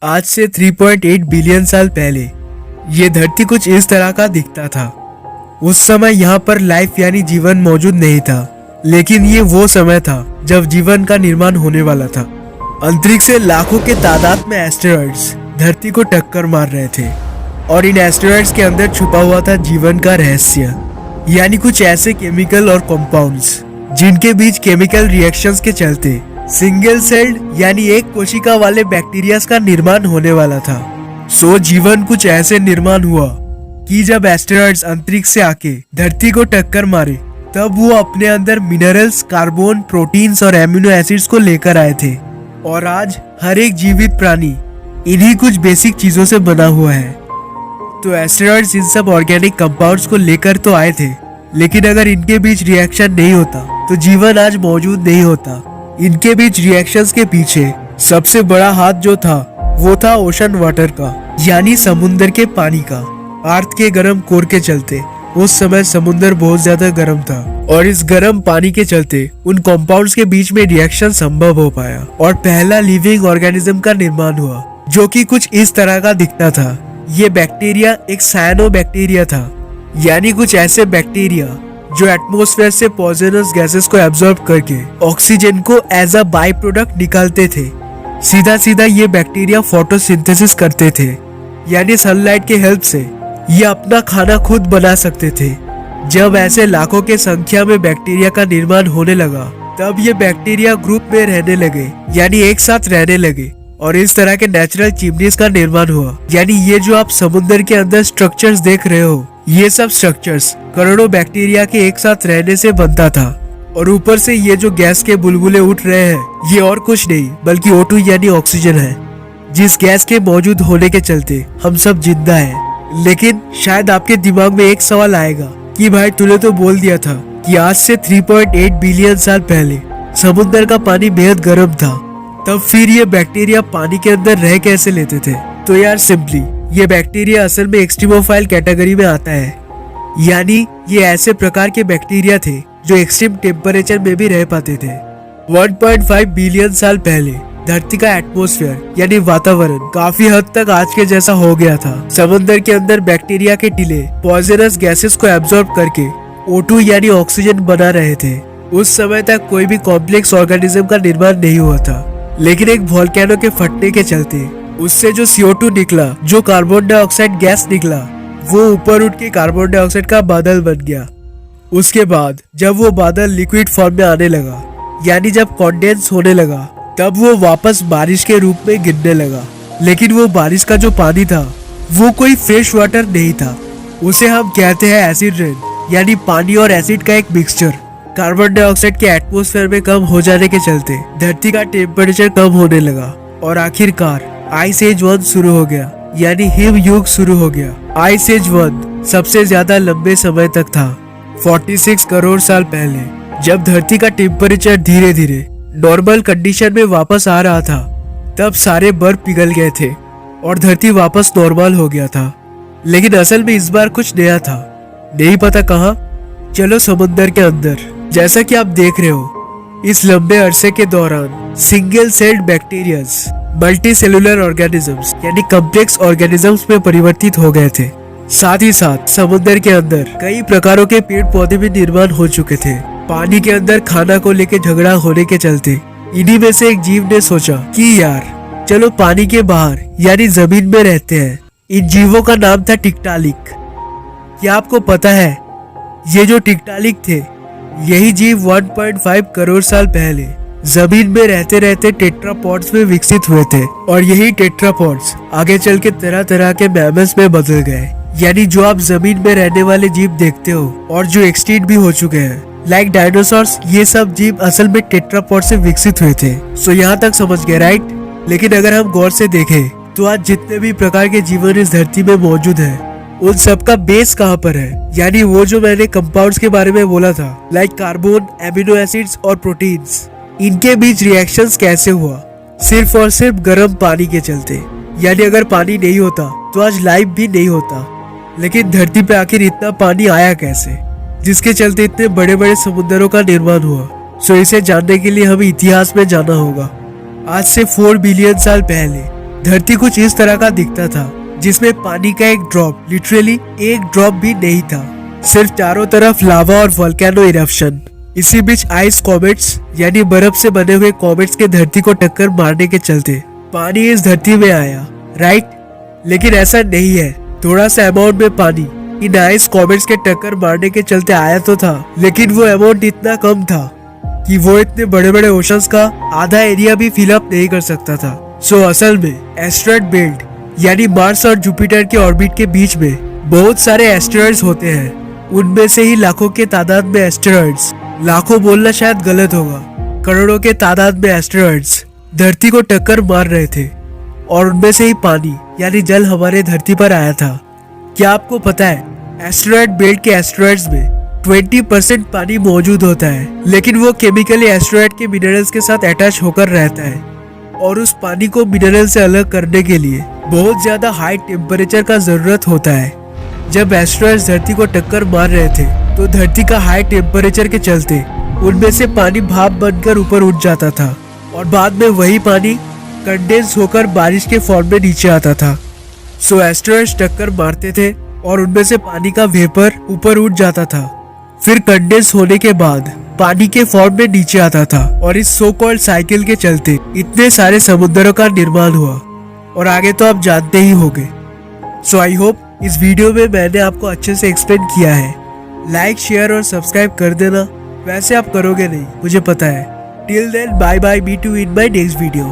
आज से 3.8 बिलियन साल पहले ये धरती कुछ इस तरह का दिखता था। उस समय यहाँ पर लाइफ यानी जीवन मौजूद नहीं था, लेकिन ये वो समय था जब जीवन का निर्माण होने वाला था। अंतरिक्ष से लाखों के तादाद में एस्टेरॉइड्स धरती को टक्कर मार रहे थे और इन एस्टेरॉइड्स के अंदर छुपा हुआ था जीवन का रहस्य, यानी कुछ ऐसे केमिकल और कंपाउंड्स जिनके बीच केमिकल रिएक्शंस के चलते सिंगल सेल्ड यानी एक कोशिका वाले बैक्टीरिया का निर्माण होने वाला था। जीवन कुछ ऐसे निर्माण हुआ कि जब एस्टेरॉइड्स अंतरिक्ष से आके धरती को टक्कर मारे तब वो अपने अंदर मिनरल्स, कार्बन, प्रोटीन्स और एमिनो एसिड्स को लेकर आए थे। और आज हर एक जीवित प्राणी इन्हीं कुछ बेसिक चीजों से बना हुआ है। तो एस्टेरॉइड्स इन सब ऑर्गेनिक कंपाउंड्स को लेकर तो आए थे, लेकिन अगर इनके बीच रिएक्शन नहीं होता तो जीवन आज मौजूद नहीं होता। इनके बीच रिएक्शंस के पीछे सबसे बड़ा हाथ जो था वो था ओशन वाटर का, यानी समुद्र के पानी का। अर्थ के गर्म कोर के चलते उस समय समुद्र बहुत ज्यादा गर्म था और इस गर्म पानी के चलते उन कंपाउंड्स के बीच में रिएक्शन संभव हो पाया और पहला लिविंग ऑर्गेनिज्म का निर्माण हुआ, जो कि कुछ इस तरह का दिखता था। ये बैक्टीरिया एक साइनोबैक्टीरिया था, यानी कुछ ऐसे बैक्टीरिया जो एटमॉस्फेयर से पॉइजनस गैसेस को एब्जॉर्ब करके ऑक्सीजन को एज अ बाई प्रोडक्ट निकालते थे। सीधा सीधा ये बैक्टीरिया फोटोसिंथेसिस करते थे, यानी सनलाइट के हेल्प से ये अपना खाना खुद बना सकते थे। जब ऐसे लाखों के संख्या में बैक्टीरिया का निर्माण होने लगा तब ये बैक्टीरिया ग्रुप में रहने लगे, यानी एक साथ रहने लगे और इस तरह के नेचुरल चिमनीज का निर्माण हुआ। यानी ये जो आप समुद्र के अंदर स्ट्रक्चर्स देख रहे हो, ये सब स्ट्रक्चर्स करोड़ों बैक्टीरिया के एक साथ रहने से बनता था। और ऊपर से ये जो गैस के बुलबुले उठ रहे हैं ये और कुछ नहीं बल्कि O2 यानी ऑक्सीजन है, जिस गैस के मौजूद होने के चलते हम सब जिंदा हैं। लेकिन शायद आपके दिमाग में एक सवाल आएगा कि भाई तूने तो बोल दिया था कि आज से 3.8 बिलियन साल पहले समुद्र का पानी बेहद गर्म था, तब फिर ये बैक्टीरिया पानी के अंदर रह कैसे लेते थे? तो यार सिंपली ये बैक्टीरिया असल में एक्सट्रीमोफाइल कैटेगरी में आता है, यानी ये ऐसे प्रकार के बैक्टीरिया थे जो एक्सट्रीम टेम्परेचर में भी रह पाते थे। 1.5 बिलियन साल पहले धरती का एटमॉस्फेयर यानी वातावरण काफी हद तक आज के जैसा हो गया था। समुद्र के अंदर बैक्टीरिया के टीले पॉइजनस गैसेस को एब्जॉर्ब करके O2 यानी ऑक्सीजन बना रहे थे। उस समय तक कोई भी कॉम्प्लेक्स ऑर्गेनिज्म का निर्माण नहीं हुआ था, लेकिन एक वोल्केनो के फटने के चलते उससे जो CO2 निकला, जो कार्बन डाइऑक्साइड गैस निकला, वो ऊपर उठ के कार्बन डाइऑक्साइड का बादल बन गया। उसके बाद जब वो बादल लिक्विड फॉर्म में आने लगा, यानी जब कॉन्डेंस होने लगा, तब वो वापस बारिश के रूप में गिरने लगा। लेकिन वो बारिश का जो पानी था वो कोई फ्रेश वाटर नहीं था, उसे हम कहते हैं एसिड रेन, यानी पानी और एसिड का एक मिक्सचर। कार्बन डाइऑक्साइड के एटमॉस्फेयर में कम हो जाने के चलते धरती का टेम्परेचर कम होने लगा और आखिरकार आइस एज 1 शुरू हो गया, यानी हिम युग शुरू हो गया। आइस एज 1 सबसे ज्यादा लंबे समय तक था, 46 करोड़ साल पहले। जब धरती का टेम्परेचर धीरे धीरे नॉर्मल कंडीशन में वापस आ रहा था, तब सारे बर्फ पिघल गए थे और धरती वापस नॉर्मल हो गया था। लेकिन असल में इस बार कुछ नया था, नहीं पता कहाँ। चलो समुद्र के अंदर, जैसा कि आप देख रहे हो, इस लंबे अरसे के दौरान single celled bacterias multi cellular organisms यानी कॉम्प्लेक्स ऑर्गेनिजम्स में परिवर्तित हो गए थे। साथ ही साथ समुद्र के अंदर कई प्रकारों के पेड़ पौधे भी निर्माण हो चुके थे। पानी के अंदर खाना को लेकर झगड़ा होने के चलते इन्हीं में से एक जीव ने सोचा कि यार चलो पानी के बाहर यानी जमीन में रहते हैं। इन जीवों का नाम था टिक्टालिक। क्या आपको पता है ये जो टिक्टालिक थे, यही जीव 1.5 करोड़ साल पहले जमीन में रहते रहते टेट्रापॉड्स में विकसित हुए थे और यही टेट्रापॉड्स आगे चल के तरह तरह के मैमल्स में बदल गए, यानी जो आप जमीन में रहने वाले जीव देखते हो और जो एक्सटिंक्ट भी हो चुके हैं, लाइक डायनासोर्स। ये सब जीव असल में टेट्रापॉड से विकसित हुए थे। सो यहाँ तक समझ गए, राइट? लेकिन अगर हम गौर से देखें तो आज जितने भी प्रकार के जीवन इस धरती में मौजूद है, उन सब का बेस कहाँ पर है? यानी वो जो मैंने कंपाउंड्स के बारे में बोला था, लाइक कार्बन, एमिनो एसिड्स और प्रोटीन्स, इनके बीच रिएक्शंस कैसे हुआ? सिर्फ और सिर्फ गर्म पानी के चलते। यानी अगर पानी नहीं होता तो आज लाइफ भी नहीं होता। लेकिन धरती पे आखिर इतना पानी आया कैसे, जिसके चलते इतने बड़े बड़े समुद्रों का निर्माण हुआ? सो इसे जानने के लिए हमें इतिहास में जाना होगा। आज से 4 बिलियन साल पहले धरती कुछ इस तरह का दिखता था, जिसमें पानी का एक ड्रॉप, लिटरली एक ड्रॉप भी नहीं था। सिर्फ चारों तरफ लावा और वोल्केनो इरप्शन। इसी बीच आइस कॉमेट्स यानी बर्फ से बने हुए कॉमेट्स के धरती को टक्कर मारने के चलते पानी इस धरती में आया, राइट? लेकिन ऐसा नहीं है। थोड़ा सा अमाउंट में पानी इन आइस कॉमेट्स के टक्कर मारने के चलते आया तो था, लेकिन वो अमाउंट इतना कम था कि वो इतने बड़े बड़े ओशंस का आधा एरिया भी फिल अप नहीं कर सकता था। सो असल में एस्टेरॉयड बेल्ट यानी मार्स और जुपिटर के ऑर्बिट के बीच में बहुत सारे एस्टेरॉयड्स होते हैं। उनमें से ही लाखों के तादाद में एस्टेरॉयड्स, लाखों बोलना शायद गलत होगा, करोड़ों के तादाद में एस्टेरॉयड्स धरती को टक्कर मार रहे थे और उनमें से ही पानी यानी जल हमारे धरती पर आया था। क्या आपको पता है एस्टेरॉयड बेल्ट के एस्टेरॉयड्स में 20% पानी मौजूद होता है, लेकिन वो केमिकली एस्टेरॉयड के मिनरल्स के साथ अटैच होकर रहता है और उस पानी को मिनरल से अलग करने के लिए बहुत ज्यादा हाई टेम्परेचर का जरूरत होता है। जब एस्टेरॉयड्स धरती को टक्कर मार रहे थे तो धरती का हाई टेम्परेचर के चलते उनमें से पानी भाप बनकर ऊपर उठ जाता था और बाद में वही पानी कंडेंस होकर बारिश के फॉर्म में नीचे आता था। सो एस्टेरॉयड्स टक्कर मारते थे और उनमें से पानी का वेपर ऊपर उठ जाता था, फिर कंडेंस होने के बाद पानी के फॉर्म में नीचे आता था और इस सो कॉल्ड साइकिल के चलते इतने सारे समुद्रों का निर्माण हुआ और आगे तो आप जानते ही होंगे। सो आई होप इस वीडियो में मैंने आपको अच्छे से एक्सप्लेन किया है। लाइक, शेयर और सब्सक्राइब कर देना। वैसे आप करोगे नहीं, मुझे पता है। Till then bye bye, meet you in my next video.